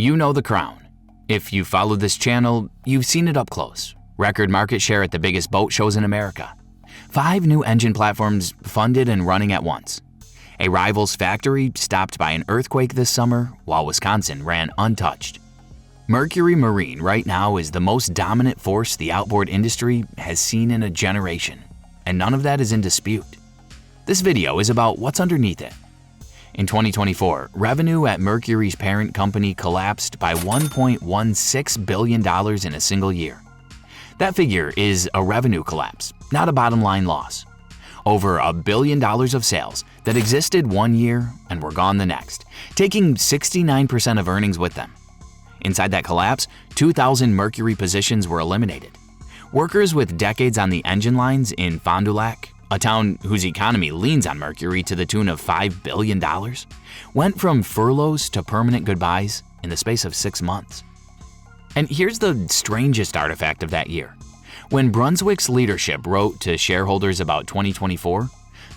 You know the crown. If you followed this channel, you've seen it up close. Record market share at the biggest boat shows in America. 5 new engine platforms funded and running at once. A rival's factory stopped by an earthquake this summer while Wisconsin ran untouched. Mercury Marine right now is the most dominant force the outboard industry has seen in a generation, and none of that is in dispute. This video is about what's underneath it. In 2024, revenue at Mercury's parent company collapsed by $1.16 billion in a single year. That figure is a revenue collapse, not a bottom line loss. Over $1 billion of sales that existed one year and were gone the next, taking 69% of earnings with them. Inside that collapse, 2,000 Mercury positions were eliminated. Workers with decades on the engine lines in Fond du Lac, a town whose economy leans on Mercury to the tune of $5 billion, went from furloughs to permanent goodbyes in the space of 6 months. And here's the strangest artifact of that year. When Brunswick's leadership wrote to shareholders about 2024,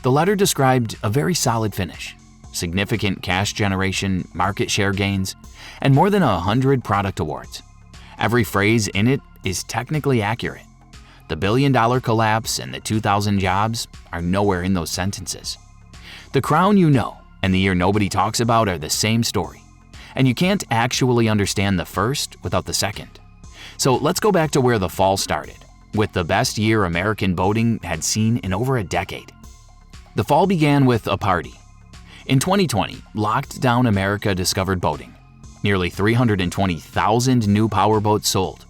the letter described a very solid finish, significant cash generation, market share gains, and more than 100 product awards. Every phrase in it is technically accurate. The billion-dollar collapse and the 2,000 jobs are nowhere in those sentences. The crown you know and the year nobody talks about are the same story, and you can't actually understand the first without the second. So let's go back to where the fall started, with the best year American boating had seen in over a decade. The fall began with a party. In 2020, locked down America discovered boating. Nearly 320,000 new powerboats sold,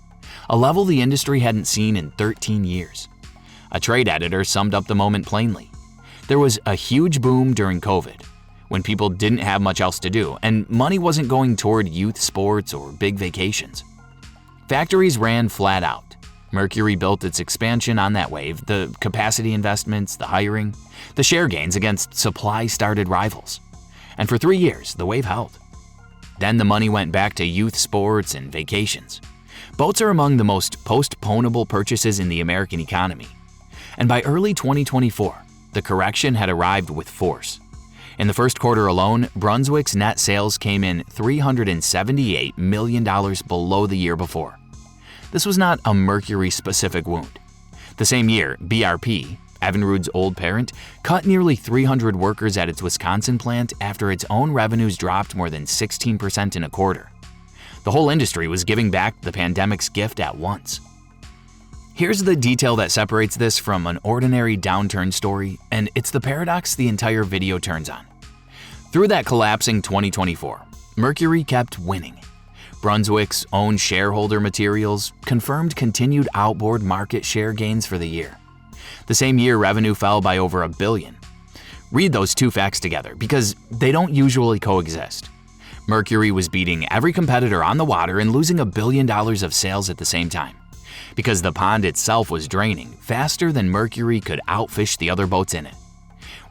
a level the industry hadn't seen in 13 years. A trade editor summed up the moment plainly. There was a huge boom during COVID, when people didn't have much else to do and money wasn't going toward youth sports or big vacations. Factories ran flat out. Mercury built its expansion on that wave, the capacity investments, the hiring, the share gains against supply-started rivals. And for 3 years, the wave held. Then the money went back to youth sports and vacations. Boats are among the most postponable purchases in the American economy. And by early 2024, the correction had arrived with force. In the first quarter alone, Brunswick's net sales came in $378 million below the year before. This was not a Mercury-specific wound. The same year, BRP, Evinrude's old parent, cut nearly 300 workers at its Wisconsin plant after its own revenues dropped more than 16% in a quarter. The whole industry was giving back the pandemic's gift at once. Here's the detail that separates this from an ordinary downturn story, and it's the paradox the entire video turns on. Through that collapsing 2024, Mercury kept winning. Brunswick's own shareholder materials confirmed continued outboard market share gains for the year. The same year, revenue fell by over $1 billion. Read those two facts together because they don't usually coexist. Mercury was beating every competitor on the water and losing $1 billion of sales at the same time, because the pond itself was draining faster than Mercury could outfish the other boats in it.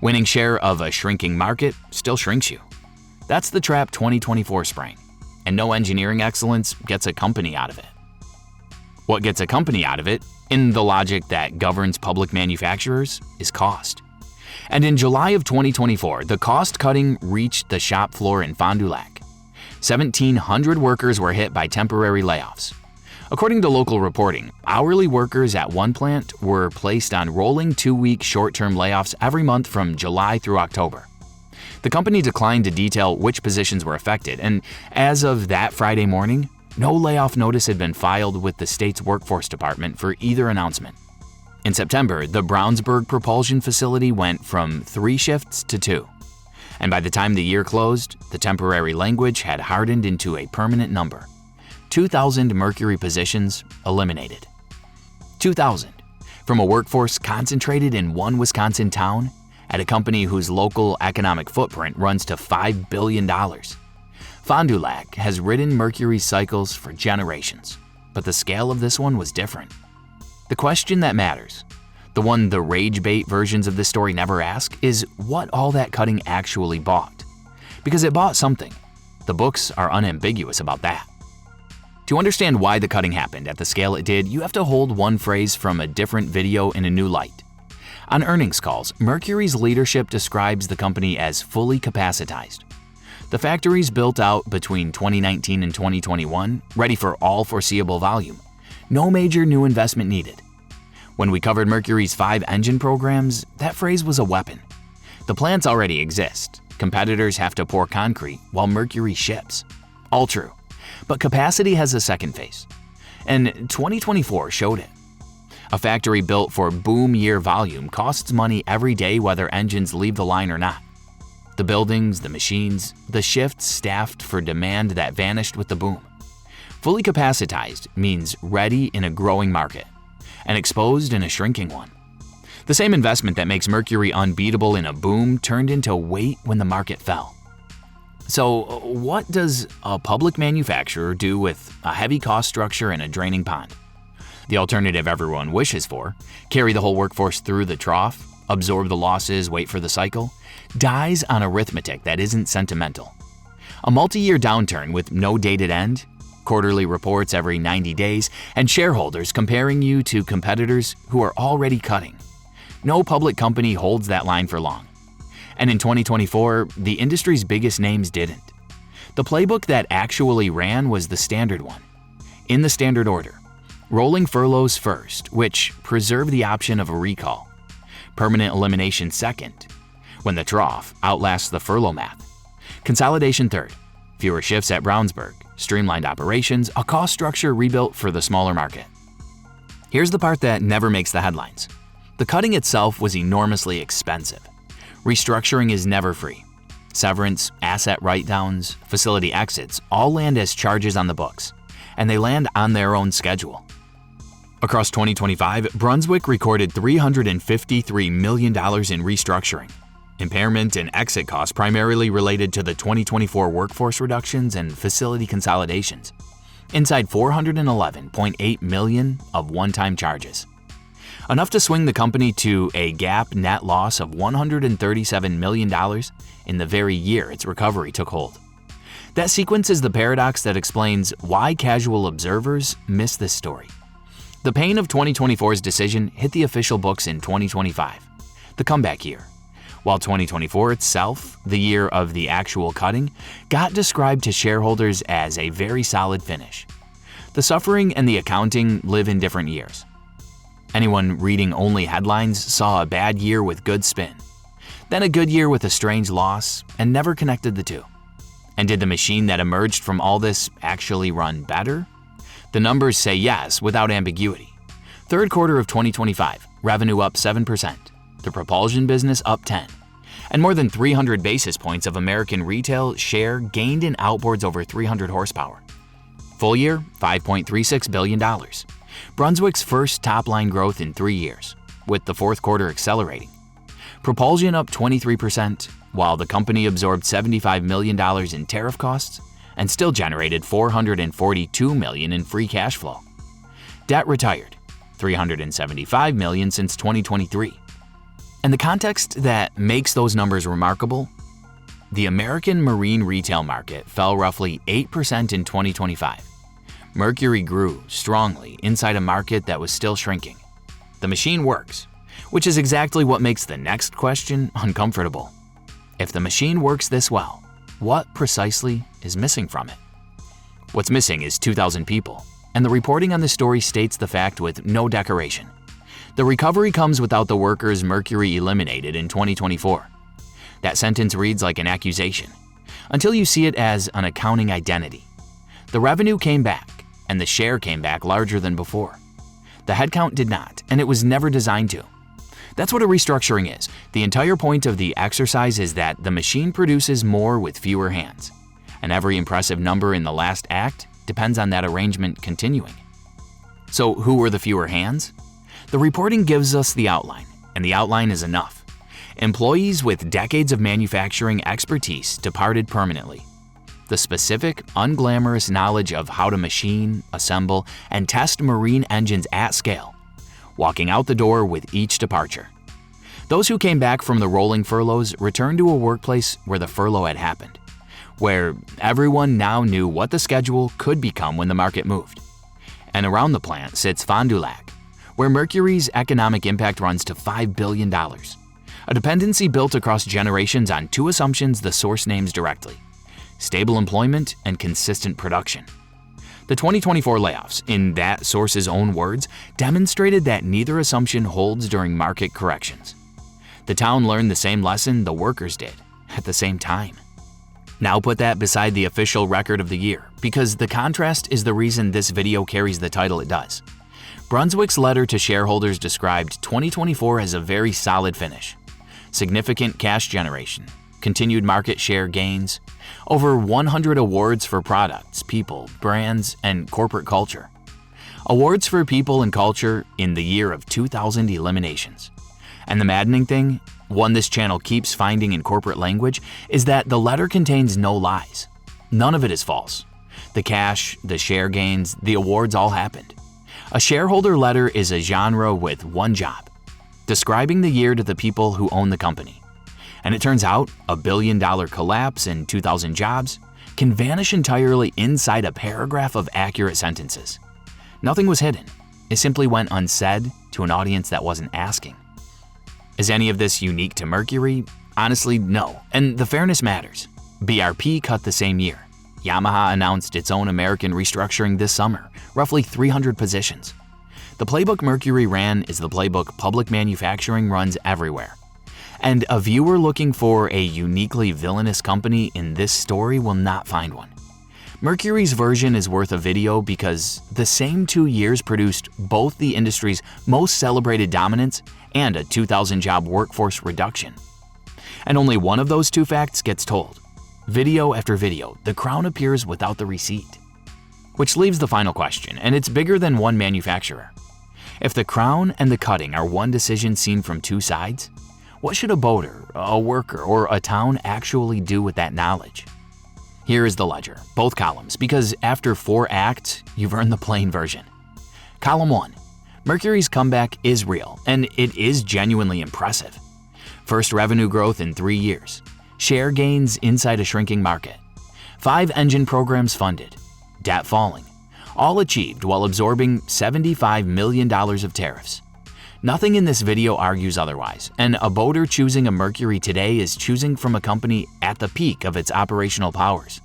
Winning share of a shrinking market still shrinks you. That's the trap 2024 sprang, and no engineering excellence gets a company out of it. What gets a company out of it, in the logic that governs public manufacturers, is cost. And in July of 2024, the cost cutting reached the shop floor in Fond du Lac. 1,700 workers were hit by temporary layoffs. According to local reporting, hourly workers at one plant were placed on rolling 2-week short-term layoffs every month from July through October. The company declined to detail which positions were affected, and as of that Friday morning, no layoff notice had been filed with the state's workforce department for either announcement. In September, the Brownsburg propulsion facility went from 3 shifts to 2. And by the time the year closed, the temporary language had hardened into a permanent number. 2,000 Mercury positions eliminated. 2,000 from a workforce concentrated in one Wisconsin town at a company whose local economic footprint runs to $5 billion. Fond du Lac has ridden Mercury's cycles for generations, but the scale of this one was different. The question that matters, the one the rage bait versions of this story never ask, is what all that cutting actually bought. Because it bought something. The books are unambiguous about that. To understand why the cutting happened at the scale it did, you have to hold one phrase from a different video in a new light. On earnings calls, Mercury's leadership describes the company as fully capacitized. The factories built out between 2019 and 2021, ready for all foreseeable volume. No major new investment needed. When we covered Mercury's 5 engine programs, that phrase was a weapon. The plants already exist. Competitors have to pour concrete while Mercury ships. All true. But capacity has a second phase. And 2024 showed it. A factory built for boom year volume costs money every day whether engines leave the line or not. The buildings, the machines, the shifts staffed for demand that vanished with the boom. Fully capacitized means ready in a growing market and exposed in a shrinking one. The same investment that makes Mercury unbeatable in a boom turned into weight when the market fell. So what does a public manufacturer do with a heavy cost structure and a draining pond? The alternative everyone wishes for, carry the whole workforce through the trough, absorb the losses, wait for the cycle, dies on arithmetic that isn't sentimental. A multi-year downturn with no dated end, quarterly reports every 90 days, and shareholders comparing you to competitors who are already cutting. No public company holds that line for long. And in 2024, the industry's biggest names didn't. The playbook that actually ran was the standard one. In the standard order, rolling furloughs first, which preserve the option of a recall. Permanent elimination second, when the trough outlasts the furlough math. Consolidation third, fewer shifts at Brownsburg, streamlined operations, a cost structure rebuilt for the smaller market. Here's the part that never makes the headlines. The cutting itself was enormously expensive. Restructuring is never free. Severance, asset write-downs, facility exits all land as charges on the books, and they land on their own schedule. Across 2025, Brunswick recorded $353 million in restructuring. Impairment and exit costs primarily related to the 2024 workforce reductions and facility consolidations, inside $411.8 million of one-time charges. Enough to swing the company to a GAAP net loss of $137 million in the very year its recovery took hold. That sequence is the paradox that explains why casual observers miss this story. The pain of 2024's decision hit the official books in 2025, the comeback year, while 2024 itself, the year of the actual cutting, got described to shareholders as a very solid finish. The suffering and the accounting live in different years. Anyone reading only headlines saw a bad year with good spin, then a good year with a strange loss, and never connected the two. And did the machine that emerged from all this actually run better? The numbers say yes without ambiguity. Third quarter of 2025, revenue up 7%, the propulsion business up 10%, and more than 300 basis points of American retail share gained in outboards over 300 horsepower. Full year, $5.36 billion. Brunswick's first top-line growth in 3 years, with the fourth quarter accelerating. Propulsion up 23%, while the company absorbed $75 million in tariff costs and still generated $442 million in free cash flow. Debt retired, $375 million since 2023. And the context that makes those numbers remarkable? The American marine retail market fell roughly 8% in 2025. Mercury grew strongly inside a market that was still shrinking. The machine works, which is exactly what makes the next question uncomfortable. If the machine works this well, what precisely is missing from it? What's missing is 2,000 people, and the reporting on the story states the fact with no decoration. The recovery comes without the workers Mercury eliminated in 2024. That sentence reads like an accusation, until you see it as an accounting identity. The revenue came back, and the share came back larger than before. The headcount did not, and it was never designed to. That's what a restructuring is. The entire point of the exercise is that the machine produces more with fewer hands, and every impressive number in the last act depends on that arrangement continuing. So who were the fewer hands? The reporting gives us the outline, and the outline is enough. Employees with decades of manufacturing expertise departed permanently. The specific, unglamorous knowledge of how to machine, assemble, and test marine engines at scale, walking out the door with each departure. Those who came back from the rolling furloughs returned to a workplace where the furlough had happened, where everyone now knew what the schedule could become when the market moved. And around the plant sits Fond du Lac, where Mercury's economic impact runs to $5 billion, a dependency built across generations on two assumptions the source names directly: stable employment, and consistent production. The 2024 layoffs, in that source's own words, demonstrated that neither assumption holds during market corrections. The town learned the same lesson the workers did, at the same time. Now put that beside the official record of the year, because the contrast is the reason this video carries the title it does. Brunswick's letter to shareholders described 2024 as a very solid finish. Significant cash generation, continued market share gains, over 100 awards for products, people, brands, and corporate culture. Awards for people and culture in the year of 2,000 eliminations. And the maddening thing, one this channel keeps finding in corporate language, is that the letter contains no lies. None of it is false. The cash, the share gains, the awards all happened. A shareholder letter is a genre with one job: describing the year to the people who own the company. And it turns out, a $1 billion collapse and 2,000 jobs can vanish entirely inside a paragraph of accurate sentences. Nothing was hidden. It simply went unsaid to an audience that wasn't asking. Is any of this unique to Mercury? Honestly, no, and the fairness matters. BRP cut the same year. Yamaha announced its own American restructuring this summer, roughly 300 positions. The playbook Mercury ran is the playbook public manufacturing runs everywhere. And a viewer looking for a uniquely villainous company in this story will not find one. Mercury's version is worth a video because the same 2 years produced both the industry's most celebrated dominance and a 2,000 job workforce reduction. And only one of those two facts gets told. Video after video, the crown appears without the receipt. Which leaves the final question, and it's bigger than one manufacturer. If the crown and the cutting are one decision seen from two sides, what should a boater, a worker, or a town actually do with that knowledge? Here is the ledger, both columns, because after 4 acts, you've earned the plain version. Column 1. Mercury's comeback is real, and it is genuinely impressive. First revenue growth in 3 years. Share gains inside a shrinking market. 5 engine programs funded. Debt falling. All achieved while absorbing $75 million of tariffs. Nothing in this video argues otherwise, and a boater choosing a Mercury today is choosing from a company at the peak of its operational powers.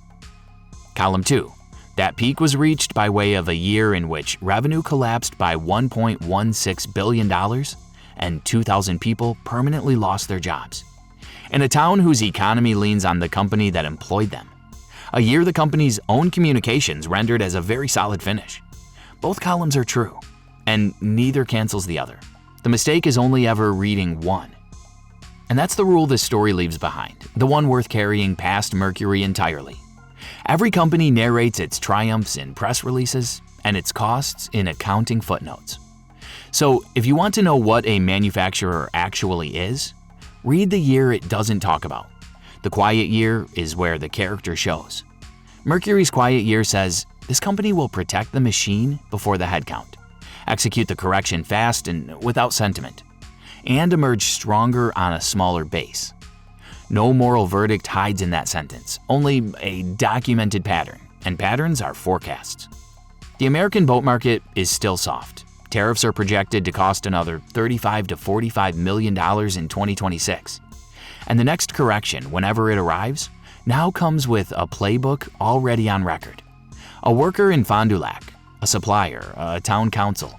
Column 2. That peak was reached by way of a year in which revenue collapsed by $1.16 billion and 2,000 people permanently lost their jobs. In a town whose economy leans on the company that employed them. A year the company's own communications rendered as a very solid finish. Both columns are true, and neither cancels the other. The mistake is only ever reading one. And that's the rule this story leaves behind, the one worth carrying past Mercury entirely. Every company narrates its triumphs in press releases and its costs in accounting footnotes. So if you want to know what a manufacturer actually is, read the year it doesn't talk about. The quiet year is where the character shows. Mercury's quiet year says, this company will protect the machine before the headcount, execute the correction fast and without sentiment, and emerge stronger on a smaller base. No moral verdict hides in that sentence, only a documented pattern, and patterns are forecasts. The American boat market is still soft. Tariffs are projected to cost another $35 to $45 million in 2026. And the next correction, whenever it arrives, now comes with a playbook already on record. A worker in Fond du Lac, a supplier, a town council,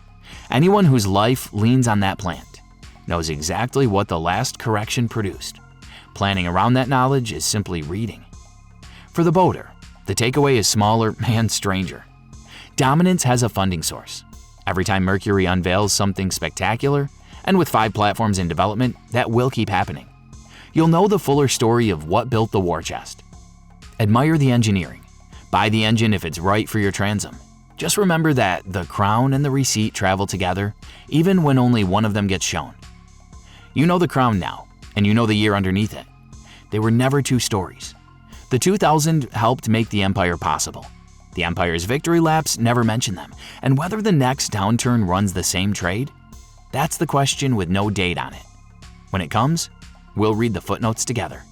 anyone whose life leans on that plant, knows exactly what the last correction produced. Planning around that knowledge is simply reading. For the boater, the takeaway is smaller and stranger. Dominance has a funding source. Every time Mercury unveils something spectacular, and with 5 platforms in development, that will keep happening. You'll know the fuller story of what built the war chest. Admire the engineering. Buy the engine if it's right for your transom. Just remember that the crown and the receipt travel together, even when only one of them gets shown. You know the crown now, and you know the year underneath it. They were never two stories. The 2000 helped make the empire possible. The empire's victory laps never mention them, and whether the next downturn runs the same trade, that's the question with no date on it. When it comes, we'll read the footnotes together.